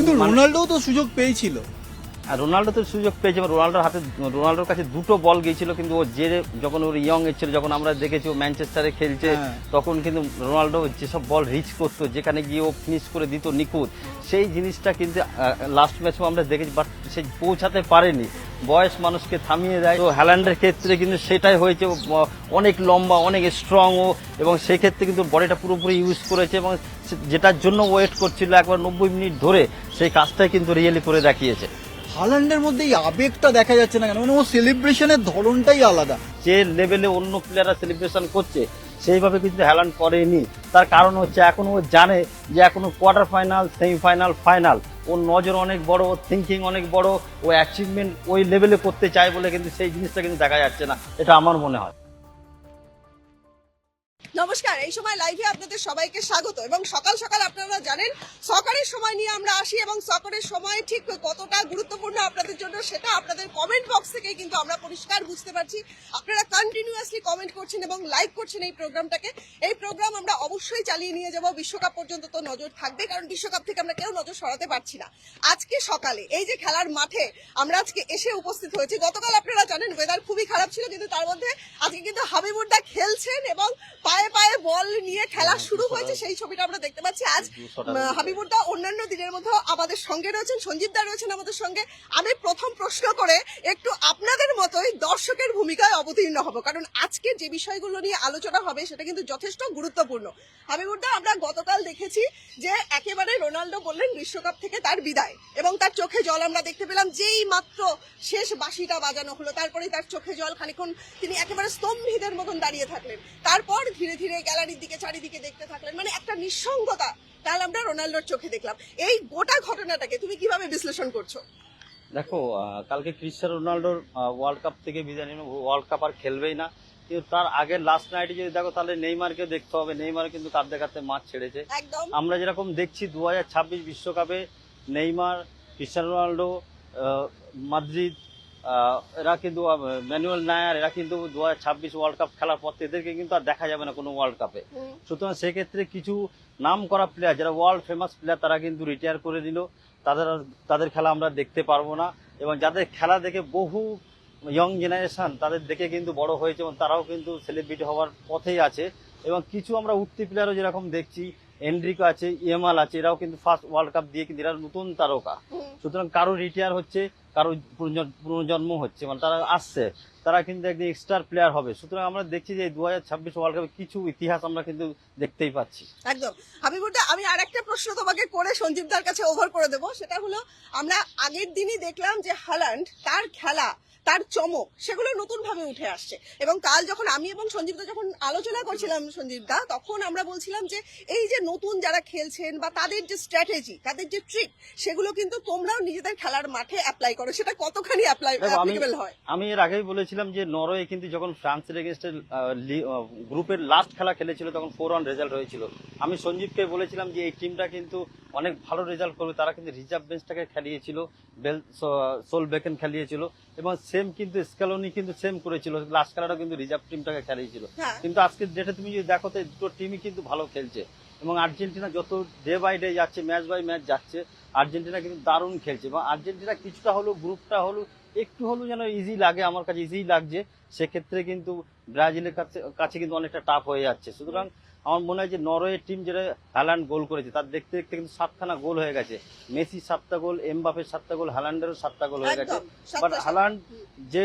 কিন্তু রোনাল্ডো তো সুযোগ পেয়েছিল। আর রোনাল্ডো তো সুযোগ পেয়েছে, রোনাল্ডোর কাছে দুটো বল গিয়েছিল, কিন্তু ও যে যখন ওর ইয়ং এজ ছিল, যখন আমরা দেখেছি ও ম্যানচেস্টারে খেলছে, তখন কিন্তু রোনাল্ডো যেসব বল রিচ করতো, যেখানে গিয়ে ও ফিনিশ করে দিত নিখুঁত, সেই জিনিসটা কিন্তু লাস্ট ম্যাচেও আমরা দেখেছি, বাট সে পৌঁছাতে পারেনি। বয়স মানুষকে থামিয়ে দেয়। তো হ্যালান্ডের ক্ষেত্রে কিন্তু সেটাই হয়েছে, অনেক লম্বা, অনেক স্ট্রং ও, এবং সেই ক্ষেত্রে কিন্তু বডিটা পুরোপুরি ইউজ করেছে, এবং যেটার জন্য ওয়েট করছিল একবার 90 মিনিট ধরে, সেই কাজটাই কিন্তু রিয়েলি করে দেখিয়েছে। হালান্ডের মধ্যে এই আবেগটা দেখা যাচ্ছে না কেন? মানে ও সেলিব্রেশনের ধরনটাই আলাদা। যে লেভেলে অন্য প্লেয়াররা সেলিব্রেশন করছে সেইভাবে কিন্তু হ্যালান্ড করেনি। তার কারণ হচ্ছে এখন ও জানে যে এখনো কোয়ার্টার ফাইনাল, সেমিফাইনাল, ফাইনাল, ওর নজর অনেক বড়, ওর থিঙ্কিং অনেক বড়, ও অ্যাচিভমেন্ট ওই লেভেলে করতে চায় বলে কিন্তু সেই জিনিসটা কিন্তু দেখা যাচ্ছে না, এটা আমার মনে হয়। নমস্কার, এই সময় লাইভে আপনাদের সবাইকে স্বাগত। এবং সকাল সকাল আপনারা জানেন সকারের সময় নিয়ে আমরা আসি, এবং সকারের সময় ঠিক কতটা গুরুত্বপূর্ণ আপনাদের জন্য সেটা আপনাদের কমেন্ট বক্স থেকেই কিন্তু আমরা পরিষ্কার বুঝতে পারছি। আপনারা কন্টিনিউয়াসলি কমেন্ট করছেন এবং লাইক করছেন এই প্রোগ্রামটাকে। এই প্রোগ্রাম আমরা অবশ্যই চালিয়ে নিয়ে যাব, বিশ্বকাপ পর্যন্ত তো নজর থাকবে, কারণ বিশ্বকাপ থেকে আমরা কেউ নজর সরাতে পারছি না। আজকে সকালে এই যে খেলার মাঠে আমরা আজকে এসে উপস্থিত হয়েছি, গতকাল আপনারা জানেন ওয়েদার খুবই খারাপ ছিল, কিন্তু তার মধ্যে আজকে কিন্তু হাবিবুরদা খেলছেন এবং পায়ে পায়ে বল নিয়ে খেলা শুরু হয়েছে, সেই ছবিটা আমরা দেখতে পাচ্ছি। আজ হাবিবুরদা অন্যান্য দিনের মধ্যে আমাদের সঙ্গে রয়েছেন, সঞ্জীব দা রয়েছেন আমাদের সঙ্গে। আমি প্রথম প্রশ্ন করে একটু আপনাদের মতোই দর্শকের ভূমিকায় অবতীর্ণ হব, কারণ আজকে যে বিষয়গুলো নিয়ে আলোচনা হবে সেটা কিন্তু যথেষ্ট গুরুত্বপূর্ণ। হাবিবুরদা, আমরা গতকাল দেখেছি যে একেবারে রোনাল্ডো বললেন বিশ্বকাপ থেকে তার বিদায়, এবং তার চোখে জল আমরা দেখতে পেলাম। যেই মাত্র শেষ বাঁশিটা বাজানো হলো, তারপরেই তার চোখে জল, খানিকক্ষণ তিনি একেবারে স্তম্ভিতের মতন দাঁড়িয়ে থাকলেন, তারপর ধীরে ধীরে গ্যালারির দিকে চারিদিকে দেখতে থাকলেন, মানে একটা নিঃসঙ্গতা তাহলে আমরা রোনাল্ডোর চোখে দেখলাম। এই গোটা ঘটনাটাকে তুমি কিভাবে বিশ্লেষণ করছো? দেখো, কালকে ক্রিস্টিয়ানো রোনাল্ডোর ওয়ার্ল্ড কাপ থেকে বিদায় নিল, ওয়ার্ল্ড কাপ আর খেলবেই না। কিন্তু তার আগে লাস্ট নাইটে যদি দেখো, তাহলে নেইমারকে দেখতে হবে। নেইমার কিন্তু কাঁদতে কাঁদতে মাঠ ছেড়েছে। আমরা যেরকম দেখছি 2026 বিশ্বকাপে নেইমার, ক্রিস্টিয়ানো রোনাল্ডো, মাদ্রিদ, এরা কিন্তু ম্যানুয়েল নায়ার, এরা কিন্তু 2026 ওয়ার্ল্ড কাপ খেলার পর এদেরকে কিন্তু আর দেখা যাবে না কোনো ওয়ার্ল্ড কাপে। সুতরাং সেক্ষেত্রে কিছু নাম করা প্লেয়ার, যারা ওয়ার্ল্ড ফেমাস প্লেয়ার, তারা কিন্তু রিটায়ার করে দিল। তাদের খেলা আমরা দেখতে পারবো না, এবং যাদের খেলা দেখে বহু ইয়ং জেনারেশন তাদের দেখে কিন্তু বড় হয়েছে, এবং তারাও কিন্তু সেলিব্রিটি হওয়ার পথেই আছে। এবং কিছু আমরা উঠতি প্লেয়ারও যেরকম দেখছি, এনরিকো আছে, ইএমআল আছে, এরাও কিন্তু ফার্স্ট ওয়ার্ল্ড কাপ দিয়ে কিন্তু এরা নতুন তারকা। সুতরাং কারো রিটায়ার হচ্ছে, কারো পুনর্জন্ম হচ্ছে, মানে তারা আসছে, তারা কিন্তু একদিন এক্সট্রা প্লেয়ার হবে। সুতরাং আমরা দেখছি যে 2026 ওয়ার্ল্ড কাপে কিছু ইতিহাস আমরা কিন্তু দেখতেই পাচ্ছি। একদম। হাবিবুরদা, আমি আর একটা প্রশ্ন তোমাকে করে সঞ্জীবদার কাছে ওভার করে দেবো। সেটা হলো, আমরা আগের দিনই দেখলাম যে হালান্ড তার খেলা, তার চমক, সেগুলো নতুন ভাবে উঠে আসছে। এবং কাল যখন আমি এবং সঞ্জীবদা যখন আলোচনা করছিলাম সঞ্জীবদা, তখন আমরা বলছিলাম যে এই যে নতুন যারা খেলছেন বা তাদের যে স্ট্র্যাটেজি, তাদের যে ট্রিক, সেগুলো কিন্তু তোমরাও নিজেদের খেলার মাঠে অ্যাপ্লাই করো। সেটা কতখানি অ্যাপ্লিকেবল হয়? আমি এর আগেই বলেছিলাম যে নরওয়ে কিন্তু যখন ফ্রান্সের এগেইনস্টে গ্রুপের লাস্ট খেলা খেলেছিল, তখন 4-1 রেজাল্ট হয়েছিল। আমি সঞ্জীবকে বলেছিলাম যে এই টিমটা কিন্তু অনেক ভালো রেজাল্ট করবে। তারা কিন্তু রিজার্ভ বেঞ্চটাকে খেলিয়েছিল, সোল বেকেন খেলিয়েছিল, এবং সেম কিন্তু স্ক্যালোনি কিন্তু সেম করেছিল, লাস্ট খেলাটা কিন্তু রিজার্ভ টিমটাকে খেলিয়েছিল। কিন্তু আজকে ডেটে তুমি যদি দেখো, তো দুটো টিমই কিন্তু ভালো খেলছে, এবং আর্জেন্টিনা যত ডে বাই ডে যাচ্ছে, ম্যাচ বাই ম্যাচ যাচ্ছে, আর্জেন্টিনা কিন্তু দারুণ খেলছে। এবং আর্জেন্টিনা কিছুটা হলো, গ্রুপটা হলো একটু হলো যেন ইজি লাগে, আমার কাছে ইজি লাগছে। সেক্ষেত্রে কিন্তু ব্রাজিলের কাছে কিন্তু অনেকটা টাফ হয়ে যাচ্ছে। সুতরাং আমার মনে হয় যে নরওয়ে টিম যেটা হ্যালান্ড গোল করেছে, তার দেখতে দেখতে কিন্তু 7খানা গোল হয়ে গেছে। মেসি 7টা গোল, এমবাপের 7টা গোল, হ্যালান্ডেরও 7টা গোল হয়ে গেছে। বাট হ্যালান্ড যে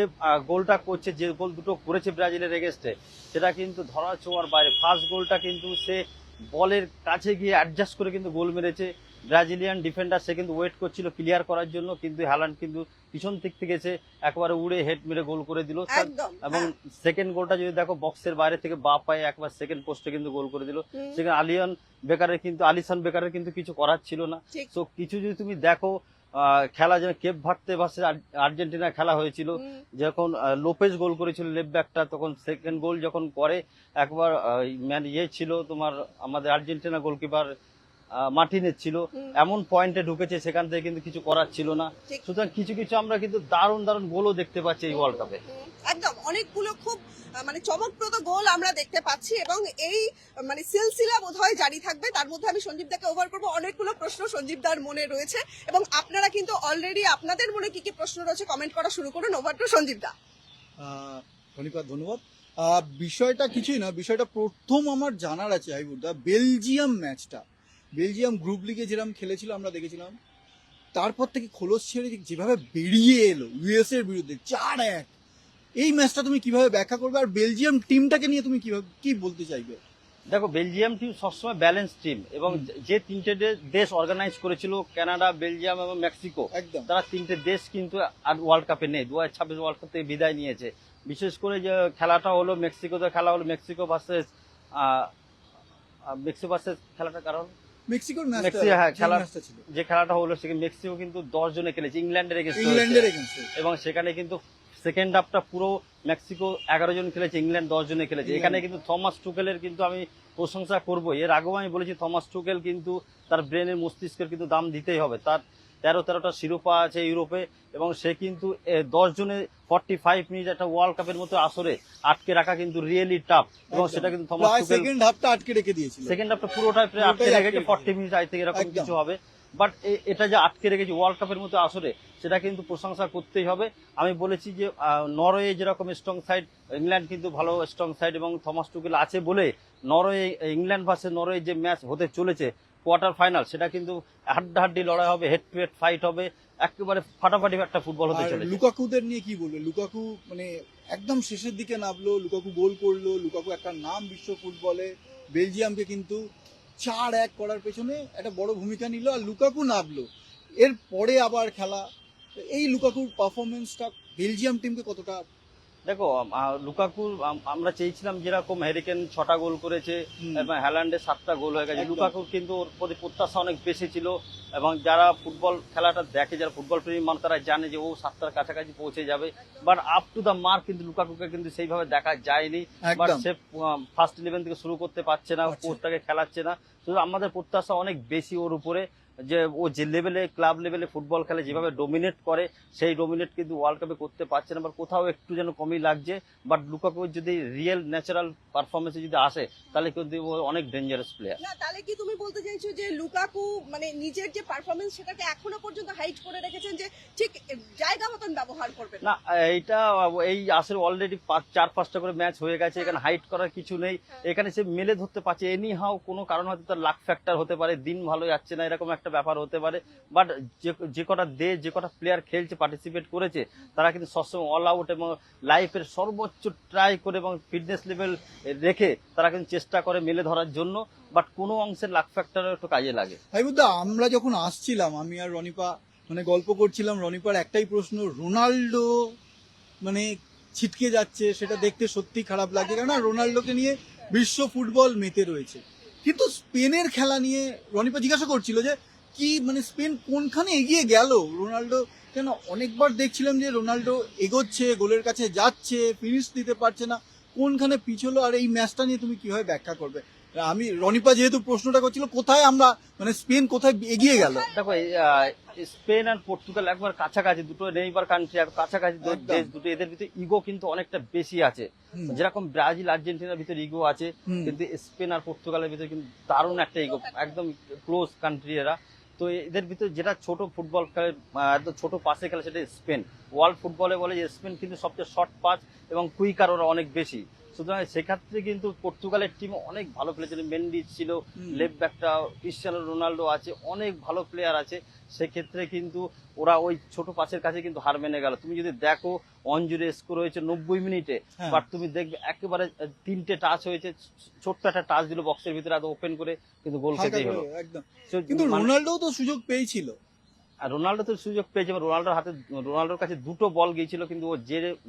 গোলটা করছে, যে গোল দুটো করেছে ব্রাজিলের এগেইনস্টে, সেটা কিন্তু ধরা ছোঁয়ার বাইরে। ফার্স্ট গোলটা কিন্তু সে বলের কাছে গিয়ে অ্যাডজাস্ট করে কিন্তু গোল মেরেছে। ব্রাজিলিয়ান ডিফেন্ডার সে কিন্তু ওয়েট করছিল ক্লিয়ার করার জন্য, কিন্তু হ্যালান্ড কিন্তু পিছন দিক থেকে এসে একবারে উড়ে হেড মেরে গোল করে দিল। এবং সেকেন্ড গোলটা যদি দেখো, বক্সের বাইরে থেকে বা পায়ে একবার সেকেন্ড পোস্টে কিন্তু গোল করে দিল। সেখানে আলিসন বেকারের কিন্তু কিছু করার ছিল না। তো কিছু যদি তুমি দেখো, খেলা যেন কেপ ভার্দে ভার্সেস আর্জেন্টিনা খেলা হয়েছিল, যখন লোপেজ গোল করেছিল লেফট ব্যাকটা, তখন সেকেন্ড গোল যখন করে, একবার ছিল তোমার আমাদের আর্জেন্টিনা গোলকিপার মার্টিনেজ ছিল, এমন পয়েন্টে ঢুকেছে, সেখান থেকে কিন্তু কিছু করার ছিল না। সুতরাং কিছু কিছু আমরা কিন্তু দারুণ দারুণ গোলও দেখতে পাচ্ছি এই ওয়ার্ল্ড কাপে। একদম, অনেকগুলো খুব মানে চমকপ্রদ গোল আমরা দেখতে পাচ্ছি এবং এই মানে সিলসিলা বোধহয় জারি থাকবে। তার মধ্যে আমি সঞ্জীব দাকে ওভার করবো। অনেকগুলো প্রশ্ন সঞ্জীব দার মনে রয়েছে এবং আপনারা কিন্তু অলরেডি আপনাদের মনে কি কি প্রশ্ন রয়েছে কমেন্ট করা শুরু করুন। ওভার টু সঞ্জীব দা। ধন্যবাদ ধন্যবাদ। বিষয়টা কিছুই না, বিষয়টা প্রথম আমার জানার আছে হাইবুদা, বেলজিয়াম ম্যাচটা, বেলজিয়াম গ্রুপ লিগে যেরকম খেলেছিল আমরা দেখেছিলাম, তারপর থেকে খোলস ছেড়ে যেভাবে বেরিয়ে এলো ইউএস এর বিরুদ্ধে 4-1, এই ম্যাচটা তুমি কিভাবে ব্যাখ্যা করবে আর বেলজিয়াম টিমটাকে নিয়ে তুমি কিভাবে কি বলতে চাইবে? দেখো, বেলজিয়াম টিম সবসময় ব্যালেন্স টিম এবং যে তিনটে দেশ অর্গানাইজ করেছিল, কানাডা, বেলজিয়াম এবং মেক্সিকো, একদম তারা তিনটে দেশ কিন্তু আর ওয়ার্ল্ড কাপে নেই, 2026 ওয়ার্ল্ড কাপ থেকে বিদায় নিয়েছে। বিশেষ করে যে খেলাটা হলো মেক্সিকোতে খেলা হলো, মেক্সিকো ভার্সেস খেলাটার কারণ মেক্সিকোর হ্যাঁ, ম্যাচটা ছিল, যে খেলাটা হলো সেখানে মেক্সিকো কিন্তু 10 জনে খেলেছে ইংল্যান্ডের এগেইনস্টে, এবং সেখানে কিন্তু সেকেন্ড হাফটা পুরো মেক্সিকো 11 জন খেলেছে, ইংল্যান্ড 10 জনে খেলেছে। এখানে কিন্তু থমাস টুকেলের কিন্তু আমি প্রশংসা করবো। এর আগেও আমি বলেছি থমাস টুকেল কিন্তু তার ব্রেনের মস্তিষ্কের কিন্তু দাম দিতেই হবে। তার 13টা শিরোপা আছে ইউরোপে এবং সে কিন্তু 10 জনে 45 মিনিট একটা ওয়ার্ল্ড কাপের মতো আসরে আটকে রাখা কিন্তু রিয়েলি টাফ, এবং সেটা কিন্তু থমাস টুকেল সেকেন্ড হাফটা আটকে রেখে দিয়েছিল, সেকেন্ড হাফটা পুরোটাই প্রায় আটকে রেখেছে, 40 মিনিট আই থেকে এরকম কিছু হবে। বাট এটা যে আটকে রেখেছে ওয়ার্ল্ড কাপের মতো আসরে, সেটা কিন্তু প্রশংসা করতেই হবে। আমি বলেছি যে নরওয়ে যেরকম স্ট্রং সাইড, ইংল্যান্ড কিন্তু ভালো স্ট্রং সাইড এবং থমাস টুকেল আছে বলে নরওয়ে, ইংল্যান্ড ভার্সেস নরওয়ে যে ম্যাচ হতে চলেছে কোয়ার্টার ফাইনাল, সেটা কিন্তু হাড্ডাহাড্ডি লড়াই হবে, হেড টু হেড ফাইট হবে, একেবারে ফাটাফাটি একটা ফুটবল হতে চলেছে। লুকাকুদের নিয়ে কি বলবে? লুকাকু মানে একদম শেষের দিকে নামলো, লুকাকু গোল করলো, লুকাকু একটা নাম বিশ্ব ফুটবলে, বেলজিয়ামকে কিন্তু 4-1 করার পেছনে একটা বড় ভূমিকা নিল, আর লুকাকু নামলো এর পরে আবার খেলা। এই লুকাকুর পারফরমেন্সটা বেলজিয়াম টিমকে কতটা? দেখো, লুকাকু আমরা চেয়েছিলাম যেরকম হ্যারিকেন 6টা গোল করেছে এবং হ্যালান্ডের 7টা গোল হয়ে গেছে, লুকাকুর কিন্তু ওর প্রতি প্রত্যাশা অনেক বেশি ছিল, এবং যারা ফুটবল খেলাটা দেখে, যারা ফুটবল প্রেমী মানুষ, তারা জানে যে ও 7টার কাছাকাছি পৌঁছে যাবে। But up to the mark কিন্তু লুকাকুকে কিন্তু সেইভাবে দেখা যায়নি। বাট সে ফার্স্ট 11 থেকে শুরু করতে পারছে না, কোচটাকে খেলাচ্ছে না। শুধু আমাদের প্রত্যাশা অনেক বেশি ওর উপরে, যে ও যে লেভেলে ক্লাব লেভেলে ফুটবল খেলে, যেভাবে ডোমিনেট করে, সেই ডোমিনেট কিন্তু ওয়ার্ল্ড কাপে করতে পারছে না, বা কোথাও একটু যেন কমই লাগছে। বাট লুকাকুর যদি রিয়েল ন্যাচারাল পারফরমেন্সে যদি আসে, তাহলে কিন্তু ও অনেক ডেঞ্জারাস প্লেয়ার। না, তাহলে কি তুমি বলতে চাইছো যে লুকাকু মানে নিজের যে পারফরমেন্স সেটাকে এখনো পর্যন্ত হাইড করে রেখেছেন, যে ঠিক জায়গা মতন ব্যবহার করবেন না? এইটা এই আসলে অলরেডি 4-5টা করে ম্যাচ হয়ে গেছে, এখানে হাইড করার কিছু নেই। এখানে সে মেলে ধরতে পারছে, এনি হাও কোনো কারণ হয়তো তার লাক ফ্যাক্টর হতে পারে, দিন ভালো যাচ্ছে না, এরকম একটা ব্যাপার হতে পারে। বাট যে কটা যে কটা প্লেয়ার খেলছে, পার্টিসিপেট করেছে, তারা কিন্তু সবসময় অল আউট এবং লাইফের সর্বোচ্চ ট্রাই করে এবং ফিটনেস লেভেল রেখে তারা কিন্তু চেষ্টা করে মেলে ধরার জন্য। বাট কোনো অংশের লাক ফ্যাক্টর একটু কাজে লাগে। হাইবুদা, আমরা যখন আসছিলাম, আমি আর রনিপা মানে গল্প করছিলাম, রনিপার একটাই প্রশ্ন, রোনাল্ডো মানে ছিটকে যাচ্ছে, সেটা দেখতে সত্যি খারাপ লাগে, কেননা রোনাল্ডোকে নিয়ে বিশ্ব ফুটবল মেতে রয়েছে। কিন্তু স্পেনের খেলা নিয়ে রনিপা জিজ্ঞাসা করছিল যে কি মানে স্পেন কোনখানে এগিয়ে গেল রোনাল্ডো, কেন অনেকবার দেখছিলাম যে রোনাল্ডো এগোচ্ছে, গোলের কাছে যাচ্ছে, ফিনিশ দিতে পারছে না, কোনখানে পিছলো? আর এই ম্যাচটা নিয়ে তুমি কিভাবে ব্যাখ্যা করবে? আমি রনিপা যেহেতু প্রশ্নটা করছিল কোথায় আমরা মানে স্পেন কোথায় এগিয়ে গেল। দেখো, স্পেন আর পর্তুগাল একবার কাছাকাছি, দুটো নেইবার কান্ট্রি, কাছাকাছি দেশ দুটো, এদের ভিতরে ইগো কিন্তু অনেকটা বেশি আছে। যেরকম ব্রাজিল আর্জেন্টিনার ভিতরে ইগো আছে, কিন্তু স্পেন আর পর্তুগালের ভিতরে কিন্তু দারুণ একটা ইগো, একদম ক্লোজ কান্ট্রি এরা। তো এদের ভিতরে যেটা ছোট ফুটবল খেলে, একদম ছোট পাসে খেলে, সেটা স্পেন। ওয়ার্ল্ড ফুটবলে বলে যে স্পেন কিন্তু সবচেয়ে শর্ট পাস এবং কুইকার ওরা অনেক বেশি। সুতরাং সেক্ষেত্রে কিন্তু পর্তুগালের টিম অনেক ভালো প্লেয়ার ছিল, মেন্ডিস ছিল, লেফট ব্যাকটা ক্রিস্টিয়ানো রোনাল্ডো আছে, অনেক ভালো প্লেয়ার আছে। সেক্ষেত্রে কিন্তু ওরা ওই ছোট পাসের কাছে কিন্তু হার মেনে গেল। তুমি যদি দেখো, অনজুরে স্কোর হয়েছে 90 মিনিটে, বাট তুমি দেখবে একেবারে 3টে টাচ হয়েছে, ছোট্ট একটা টাচ দিল বক্সের ভিতরে, এত ওপেন করে কিন্তু গোল খেতেই হলো। কিন্তু রোনাল্ডো তো সুযোগ পেয়েছিল, আর রোনাল্ডো তো সুযোগ পেয়েছে, রোনাল্ডোর কাছে 2টো বল গিয়েছিল, কিন্তু ও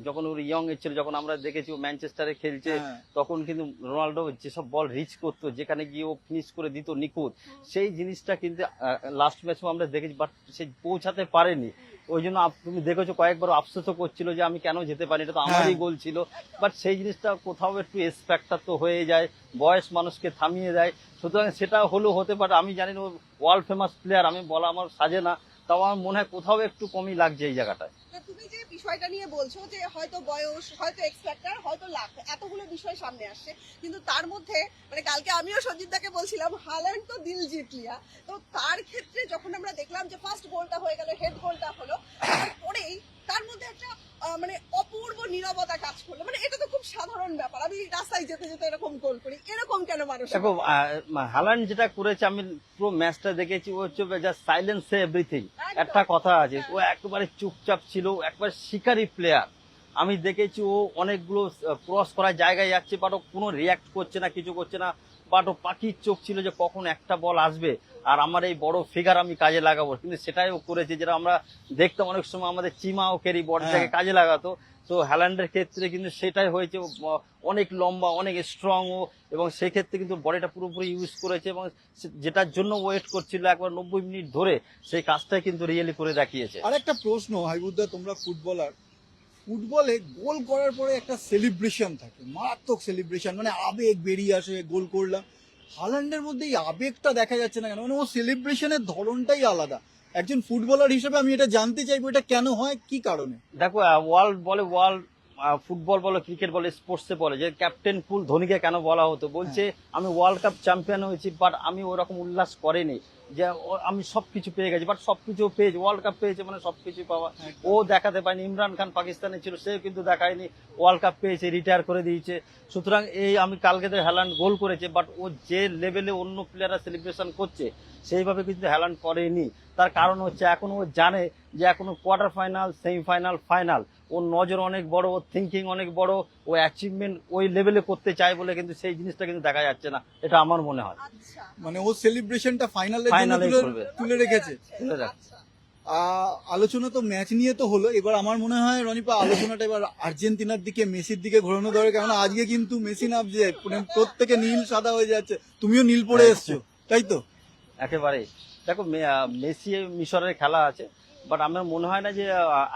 যখন ওর ইয়ং এজ ছিল, যখন আমরা দেখেছি ও ম্যানচেস্টারে খেলছে, তখন কিন্তু রোনাল্ডো যেসব বল রিচ করতো, যেখানে গিয়ে ও ফিনিশ করে দিত নিখুঁত, সেই জিনিসটা কিন্তু লাস্ট ম্যাচও আমরা দেখেছি, বাট সে পৌঁছাতে পারেনি। ওই জন্য তুমি দেখেছো কয়েকবার আফসোসও করছিল যে আমি কেন যেতে পারি, এটা তো আমারই গোল ছিল। বাট সেই জিনিসটা কোথাও একটু এস ফ্যাক্টর তো হয়ে যায়, বয়স মানুষকে থামিয়ে দেয়। সুতরাং সেটা হতে পারে, আমি জানি না, ওয়ার্ল্ড ফেমাস প্লেয়ার, আমি বলা আমার সাজে না, তাও আমার মনে হয় কোথাও একটু কমই লাগছে এই জায়গাটায়। তুমি যে বিষয়টা নিয়ে বলছো যে হয়তো বয়স, হয়তো এক্স ফ্যাক্টর, হয়তো লাক, এতগুলো বিষয় সামনে আসছে, কিন্তু তার মধ্যে মানে কালকে আমিও সঞ্জিত দাকে বলছিলাম হাল্যান্ড তো দিল জিত লিয়া। তো তার ক্ষেত্রে যখন আমরা দেখলাম যে ফার্স্ট গোলটা হয়ে গেল, হেড গোলটা হলো, তারপরেই তার মধ্যে একটা মানে অপূর্ব নীরবতা কাজ করলো। মানে এটা তো খুব সাধারণ ব্যাপার, আমি রাস্তায় যেতে যেতে এরকম গোল করি, এরকম কেন মানুষ? দেখো হালান্ড যেটা করেছে আমি পুরো ম্যাচটা দেখেছি, ও হচ্ছে জাস্ট সাইলেন্স এভরিথিং। একটা কথা আছে, ও একেবারে চুপচাপ ছিল, একবার শিকারী প্লেয়ার। আমি দেখেছি ও অনেকগুলো ক্রস করার জায়গায় যাচ্ছে, বাট ও কোনো রিয়াক্ট করছে না, কিছু করছে না। বাট ও পাখির চোখ ছিল যে কখন একটা বল আসবে আর আমার এই বড় ফিগার আমি কাজে লাগাবো, কিন্তু সেটাই ও করেছে। যেটা আমরা দেখতাম অনেক সময় আমাদের চিমা ও কেরি বলটাকে কাজে লাগাতো, তো হ্যালান্ডের ক্ষেত্রে কিন্তু সেটাই হয়েছে। অনেক লম্বা, অনেক স্ট্রং ও, এবং সেক্ষেত্রে কিন্তু বডিটা পুরোপুরি ইউজ করেছে, এবং যেটার জন্য ওয়েট করছিল একবার 90 মিনিট ধরে, সেই কাজটাই কিন্তু রিয়েলি করে দেখিয়েছে। আর একটা প্রশ্ন, হাইবুদ্দা, তোমরা ফুটবলার, ফুটবলে গোল করার পরে একটা সেলিব্রেশন থাকে, মারাত্মক সেলিব্রেশন, মানে আবেগ বেরিয়ে আসে, গোল করলাম। হাল্যান্ডের মধ্যে এই আবেগটা দেখা যাচ্ছে না কেন? মানে ও সেলিব্রেশনের ধরনটাই আলাদা। একজন ফুটবলার হিসেবে আমি এটা জানতে চাইবো, এটা কেন হয়, কি কারণে? দেখো ওয়ার্ল্ড ফুটবল বলো, ক্রিকেট বলে, স্পোর্টসে বলে যে ক্যাপ্টেন কুল ধোনিকে কেন বলা হতো, বলছে আমি ওয়ার্ল্ড কাপ চ্যাম্পিয়ন হয়েছি, বাট আমি ওরকম উল্লাস করিনি যে আমি সবকিছু পেয়ে গেছি, বাট সবকিছু পেয়েছি, ওয়ার্ল্ড কাপ পেয়েছে মানে সবকিছু পাওয়া। ও দেখাতে পায়নি। ইমরান খান পাকিস্তানে ছিল, সে কিন্তু দেখায়নি, ওয়ার্ল্ড কাপ পেয়েছে, রিটায়ার করে দিয়েছে। সুতরাং এই আমি কালকে তো হ্যালান্ড গোল করেছে, বাট ও যে লেভেলে অন্য প্লেয়াররা সেলিব্রেশন করছে সেইভাবে কিন্তু হ্যালান্ড করেনি। তার কারণ হচ্ছে এখন ও জানে যে এখনো কোয়ার্টার ফাইনাল, সেমিফাইনাল, ফাইনাল, ওর নজর অনেক বড়, ওর থিঙ্কিং অনেক বড়, ও অ্যাচিভমেন্ট ওই লেভেলে করতে চায় বলে কিন্তু সেই জিনিসটা কিন্তু দেখা যাচ্ছে না, এটা আমার মনে হয়। আচ্ছা, মানে ও সেলিব্রেশনটা ফাইনালে করবে। তুলে রেখেছে। তুলে রাখ। আচ্ছা। আলোচনা তো ম্যাচ নিয়ে তো হলো, এবার আমার মনে হয় রনিপা আলোচনাটা এবার আর্জেন্টিনার দিকে, মেসির দিকে ঘোরানো দরকার। কারণ আজকে কিন্তু মেসি নামছে, প্রত্যেকে নীল সাদা হয়ে যাচ্ছে, তুমিও নীল পরে এসছো, তাই তো? একেবারে। দেখো মেসি মিশরের খেলা আছে, বাট আমার মনে হয় না যে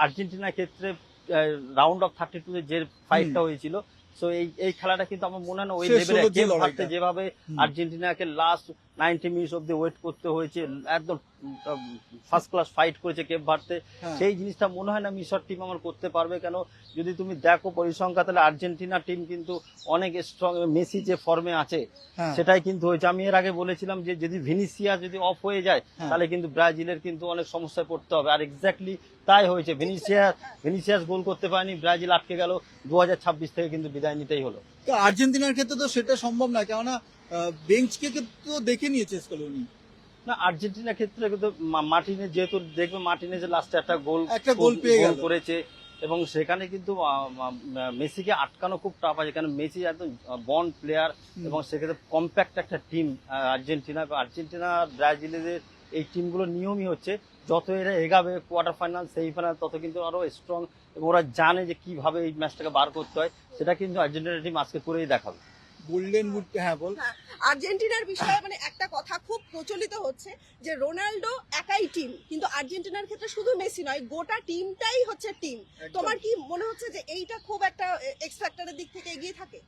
আর্জেন্টিনার ক্ষেত্রে রাউন্ড অফ 32 যে ফাইটটা হয়েছিল, সো এই খেলাটা কিন্তু আমার মনে হয় না ওই শেষ লেভেলে। ষোলোর যে কেপ লড়াইটা। ভার্দে যেভাবে আর্জেন্টিনাকে লাস্ট 90 মিনিটস অব্দি ওয়েট করতে হয়েছে, একদম ফার্স্ট ক্লাস ফাইট করেছে কেপ ভার্দে, হ্যাঁ। সেই জিনিসটা মনে হয় না মিশর টিম আমার করতে পারবে। কেন, যদি তুমি দেখো পরিসংখ্যা, তাহলে আর্জেন্টিনা টিম কিন্তু অনেক স্ট্রং। মেসি যে ফর্মে আছে হ্যাঁ। সেটাই কিন্তু হয়েছে। আমি এর আগে বলেছিলাম যে যদি ভিনিসিয়াস যদি অফ হয়ে যায় হ্যাঁ। তাহলে কিন্তু ব্রাজিলের কিন্তু অনেক সমস্যায় পড়তে হবে, আর এক্স্যাক্টলি তাই হয়েছে। ভিনিসিয়াস গোল করতে পারেনি, ব্রাজিল আটকে গেল, 2026 থেকে কিন্তু বিদায় নিতেই হলো। তো আর্জেন্টিনার ক্ষেত্রে তো সেটা সম্ভব না, কেননা বেঞ্চকে তো দেখে নিয়েছে স্কলোনি। না, আর্জেন্টিনার ক্ষেত্রে কিন্তু মার্টিনেজ, যেহেতু দেখবে মার্টিনেজের লাস্টে একটা গোল পেয়ে গেল করেছে, এবং সেখানে কিন্তু মেসিকে আটকানো খুব টাফ আছে, কারণ মেসি একদম বন্ড প্লেয়ার, এবং সেক্ষেত্রে কম্প্যাক্ট একটা টিম আর্জেন্টিনা ব্রাজিলের এই টিমগুলোর নিয়মই হচ্ছে যত এরা এগাবে কোয়ার্টার ফাইনাল, সেমিফাইনাল, তত কিন্তু আরো স্ট্রং, এবং ওরা জানে যে কিভাবে এই ম্যাচটাকে বার করতে হয়। সেটা কিন্তু আর্জেন্টিনা টিম আজকে করেই দেখাবে। গোল্ডেন বুট, হ্যাঁ বল। হ্যাঁ, আর্জেন্টিনার বিষয়ে মানে একটা কথা খুব প্রচলিত হচ্ছে যে রোনাল্ডো একাই টিম, কিন্তু আর্জেন্টিনার ক্ষেত্রে শুধু মেসি নয়, গোটা টিমটাই হচ্ছে টিম। তোমার কি মনে হচ্ছে যে এইটা খুব একটা এক্স ফ্যাক্টরের দিক থেকে এগিয়ে থাকে?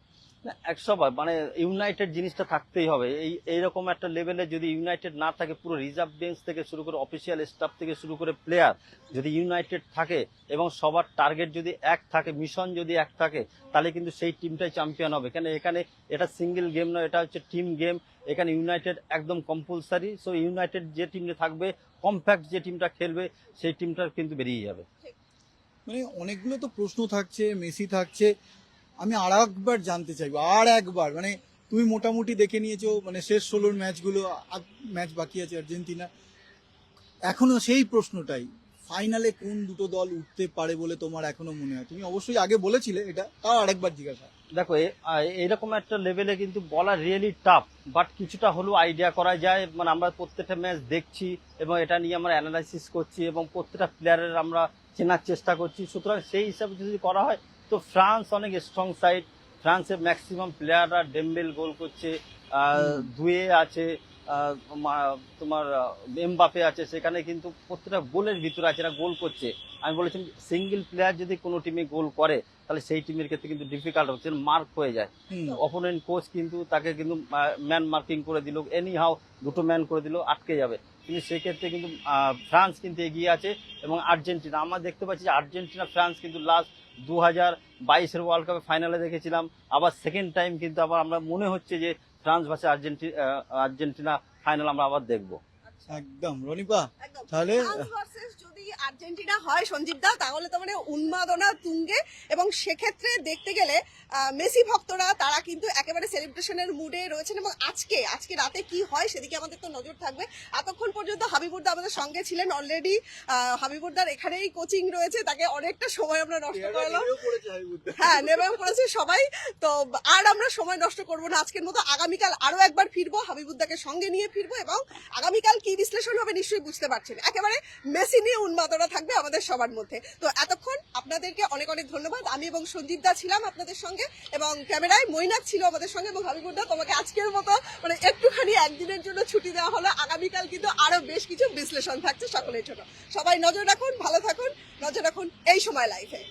না, 100বার মানে ইউনাইটেড জিনিসটা থাকতেই হবে। এইরকম একটা লেভেলে যদি ইউনাইটেড না থাকে, পুরো রিজার্ভ বেঞ্চ থেকে শুরু করে অফিসিয়াল স্টাফ থেকে শুরু করে প্লেয়ার যদি ইউনাইটেড থাকে, এবং সবার টার্গেট যদি এক থাকে, মিশন যদি এক থাকে, তাহলে কিন্তু সেই টিমটাই চ্যাম্পিয়ন হবে। কেন এখানে এটা সিঙ্গেল গেম নয়, এটা হচ্ছে টিম গেম। এখানে ইউনাইটেড একদম কম্পালসারি। সো ইউনাইটেড যে টিমটা থাকবে, কম্প্যাক্ট যে টিমটা খেলবে, সেই টিমটার কিন্তু বেরিয়ে যাবে। মানে অনেকগুলো তো প্রশ্ন থাকছে, মেসি থাকছে। আমি আর একবার জানতে চাইবো, আর একবার, মানে তুমি মোটামুটি দেখে নিয়েছো, মানে শেষ 16 ম্যাচগুলো, ম্যাচ বাকি আছে আর্জেন্টিনা, এখনো সেই প্রশ্নটাই, ফাইনালে কোন দুটো দল উঠতে পারে বলে তোমার এখনো মনে হয়? তুমি অবশ্যই আগে বলেছিলে এটা, তাও আরেকবার জিজ্ঞাসা। দেখো এইরকম একটা লেভেলে কিন্তু বলা রিয়েলি টাফ, বাট কিছুটা হলেও আইডিয়া করা যায়। মানে আমরা প্রত্যেকটা ম্যাচ দেখছি, এবং এটা নিয়ে আমরা অ্যানালাইসিস করছি, এবং প্রত্যেকটা প্লেয়ারের আমরা চেনার চেষ্টা করছি। সুতরাং সেই হিসাবে যদি করা হয়, তো ফ্রান্স অনেক স্ট্রং সাইড। ফ্রান্সের ম্যাক্সিমাম প্লেয়াররা ডেম্বেল গোল করছে, দুয়ে আছে, তোমার এমবাপে আছে, সেখানে কিন্তু প্রত্যেকটা গোলের ভিতরে আছে, এরা গোল করছে। আমি বলেছিলাম সিঙ্গেল প্লেয়ার যদি কোনো টিমে গোল করে, তাহলে সেই টিমের ক্ষেত্রে কিন্তু ডিফিকাল্ট হচ্ছে, মার্ক হয়ে যায়। হুম। অপোনেন্ট কোচ কিন্তু তাকে কিন্তু ম্যান মার্কিং করে দিল, এনি হাউ দুটো ম্যান করে দিল, আটকে যাবে। কিন্তু সেক্ষেত্রে কিন্তু ফ্রান্স কিন্তু এগিয়ে আছে এবং আর্জেন্টিনা, আমরা দেখতে পাচ্ছি যে আর্জেন্টিনা ফ্রান্স কিন্তু লাস্ট 2022-এর ওয়ার্ল্ড কাপে ফাইনালে দেখেছিলাম, আবার সেকেন্ড টাইম কিন্তু আবার আমরা মনে হচ্ছে যে ফ্রান্স ভার্সেস আর্জেন্টিনা ফাইনাল আমরা আবার দেখবো। একদম রনিপা, একদম। তাহলে ফ্রান্স ভার্সেস যদি আর্জেন্টিনা হয় সঞ্জীব দা, তাহলে তো মানে উন্মাদনা তুঙ্গে, এবং সেক্ষেত্রে দেখতে গেলে মেসি ভক্তরা তারা কিন্তু একেবারে সেলিব্রেশনের মুডে রয়েছেন। এবং আজকে রাতে কি হয় সেদিকে আমাদের তো নজর থাকবে। এতক্ষণ পর্যন্ত হাবিবুরদা আমাদের সঙ্গে ছিলেন, অলরেডি হাবিবুরদার এখানেই কোচিং রয়েছে, তাকে অনেকটা সময় আমরা নষ্ট করলাম। হ্যাঁ, নেমেও পড়েছে সবাই। তো আর আমরা সময় নষ্ট করবো না আজকের মতো। আগামীকাল আরো একবার ফিরবো, হাবিবুদ্দাকে সঙ্গে নিয়ে ফিরবো, এবং আগামীকাল কি বিশ্লেষণ হবে নিশ্চয়ই বুঝতে পারছেন। একেবারে মেসি নিয়ে উন্মাদনা থাকবে আমাদের সবার মধ্যে। তো এতক্ষণ আপনাদেরকে অনেক অনেক ধন্যবাদ। আমি এবং সঞ্জীব দা ছিলাম আপনাদের সঙ্গে, এবং ক্যামেরায় মৈনাক ছিল আমাদের সঙ্গে। এবং হাবিবুদ্দা, তোমাকে আজকের মতো মানে একটুখানি একদিনের জন্য ছুটি দেওয়া হলো। আগামীকাল কিন্তু আরো বেশ কিছু বিশ্লেষণ থাকছে সকলের জন্য। সবাই নজর রাখুন, ভালো থাকুন, নজর রাখুন এই সময় লাইফে।